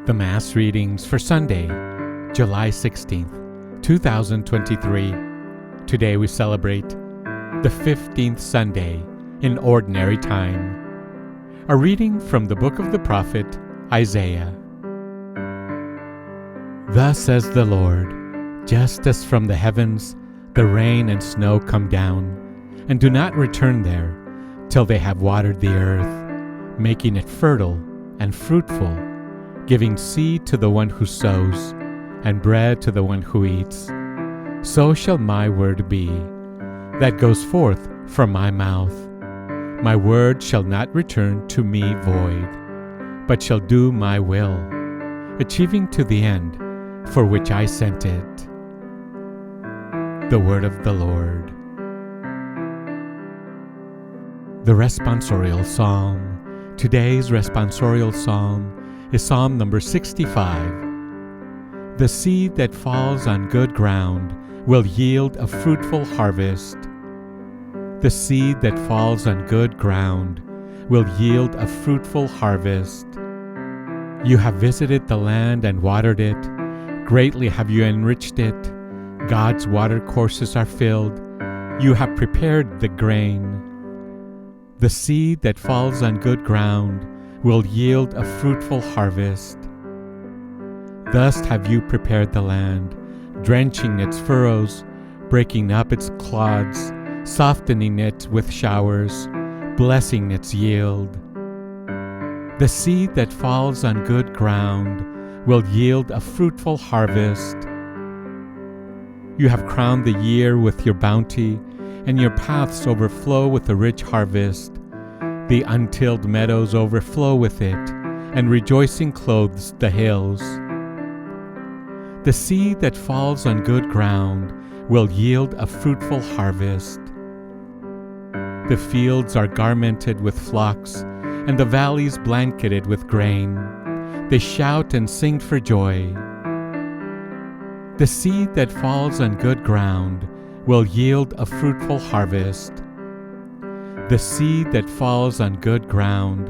The Mass readings for Sunday, July 16th, 2023. Today we celebrate the 15th Sunday in Ordinary Time. A reading from the book of the prophet Isaiah. Thus says the Lord, just as from the heavens the rain and snow come down, and do not return there, till they have watered the earth, making it fertile and fruitful, giving seed to the one who sows, and bread to the one who eats. So shall my word be, that goes forth from my mouth. My word shall not return to me void, but shall do my will, achieving to the end for which I sent it. The word of the Lord. The responsorial psalm. Today's responsorial psalm is Psalm number 65. The seed that falls on good ground will yield a fruitful harvest. The seed that falls on good ground will yield a fruitful harvest. You have visited the land and watered it. Greatly have you enriched it. God's watercourses are filled. You have prepared the grain. The seed that falls on good ground will yield a fruitful harvest. Thus have you prepared the land, drenching its furrows, breaking up its clods, softening it with showers, blessing its yield. The seed that falls on good ground will yield a fruitful harvest. You have crowned the year with your bounty, and your paths overflow with a rich harvest. The untilled meadows overflow with it, and rejoicing clothes the hills. The seed that falls on good ground will yield a fruitful harvest. The fields are garmented with flocks, and the valleys blanketed with grain. They shout and sing for joy. The seed that falls on good ground will yield a fruitful harvest. The seed that falls on good ground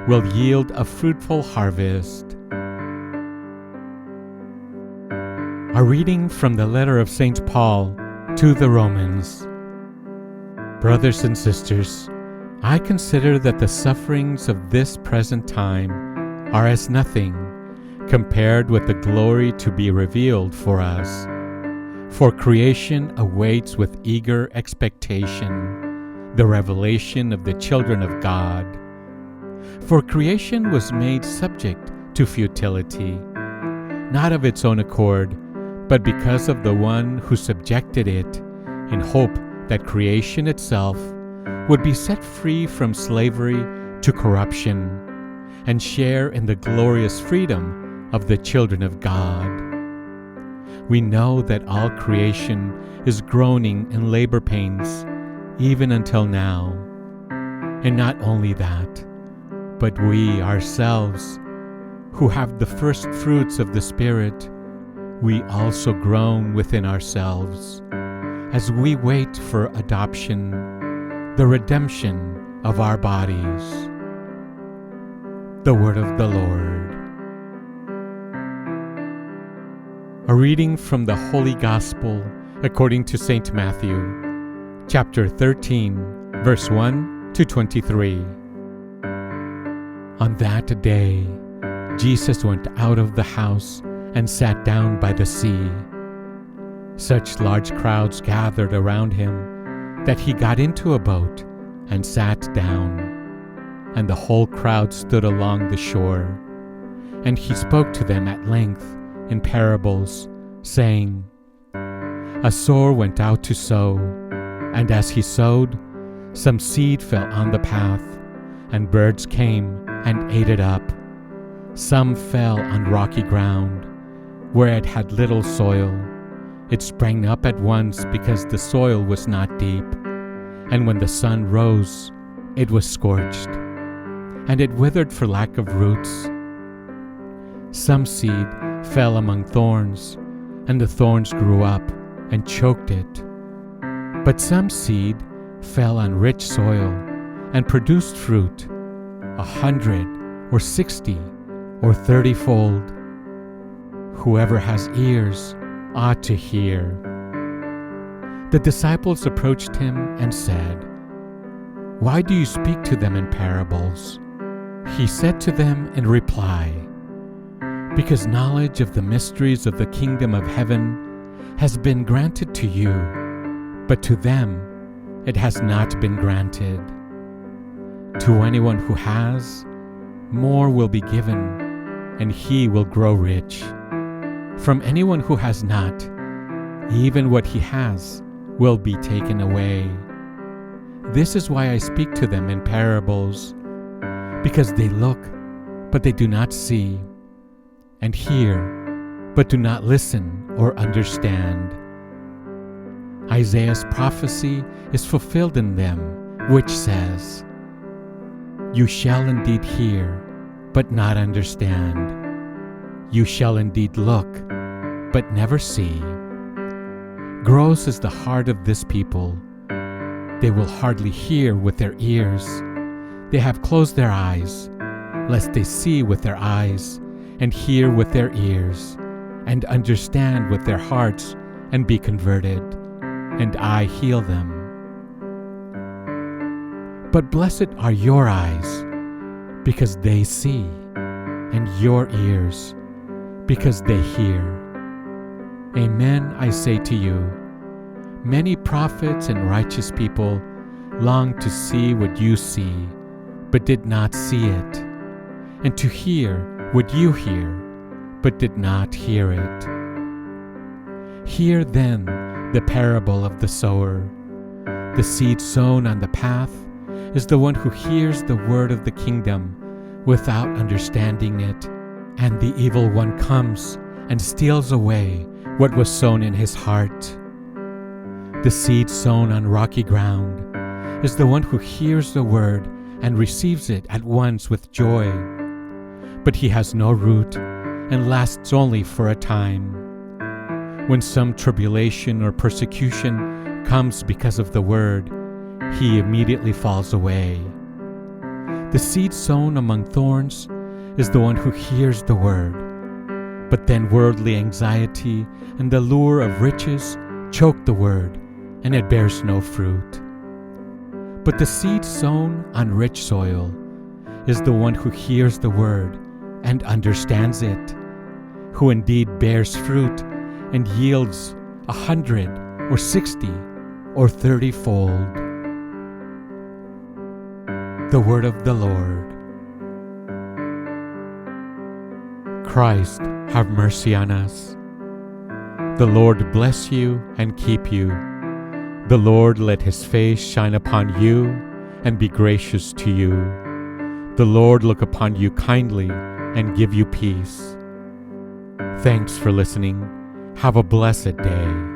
will yield a fruitful harvest. A reading from the letter of St. Paul to the Romans. Brothers and sisters, I consider that the sufferings of this present time are as nothing compared with the glory to be revealed for us. For creation awaits with eager expectation the revelation of the children of God. For creation was made subject to futility, not of its own accord, but because of the one who subjected it, in hope that creation itself would be set free from slavery to corruption, and share in the glorious freedom of the children of God. We know that all creation is groaning in labor pains, even until now. And not only that, but we ourselves, who have the first fruits of the Spirit, we also groan within ourselves, as we wait for adoption, the redemption of our bodies. The word of the Lord. A reading from the Holy Gospel according to St. Matthew, chapter 13, verse 1 to 23. On that day, Jesus went out of the house and sat down by the sea. Such large crowds gathered around him that he got into a boat and sat down, and the whole crowd stood along the shore. And he spoke to them at length in parables, saying, A sower went out to sow, and as he sowed, some seed fell on the path, and birds came and ate it up. Some fell on rocky ground, where it had little soil. It sprang up at once because the soil was not deep, and when the sun rose, it was scorched, and it withered for lack of roots. Some seed fell among thorns, and the thorns grew up and choked it. But some seed fell on rich soil and produced fruit, 100 or 60 or 30-fold. Whoever has ears ought to hear." The disciples approached him and said, "Why do you speak to them in parables?" He said to them in reply, "Because knowledge of the mysteries of the kingdom of heaven has been granted to you, but to them it has not been granted. To anyone who has, more will be given, and he will grow rich. From anyone who has not, even what he has will be taken away. This is why I speak to them in parables, because they look, but they do not see, and hear, but do not listen or understand. Isaiah's prophecy is fulfilled in them, which says, 'You shall indeed hear, but not understand. You shall indeed look, but never see.' Gross is the heart of this people. They will hardly hear with their ears. They have closed their eyes, lest they see with their eyes, and hear with their ears, and understand with their hearts, and be converted, and I heal them. But blessed are your eyes, because they see, and your ears, because they hear. Amen, I say to you, many prophets and righteous people longed to see what you see, but did not see it, and to hear what you hear, but did not hear it. Hear then the parable of the sower. The seed sown on the path is the one who hears the word of the kingdom without understanding it, and the evil one comes and steals away what was sown in his heart. The seed sown on rocky ground is the one who hears the word and receives it at once with joy. But he has no root and lasts only for a time. When some tribulation or persecution comes because of the word, he immediately falls away. The seed sown among thorns is the one who hears the word, but then worldly anxiety and the lure of riches choke the word, and it bears no fruit. But the seed sown on rich soil is the one who hears the word and understands it, who indeed bears fruit and yields 100 or 60 or 30-fold. The word of the Lord. Christ, have mercy on us. The Lord bless you and keep you. The Lord let his face shine upon you and be gracious to you. The Lord look upon you kindly and give you peace. Thanks for listening. Have a blessed day.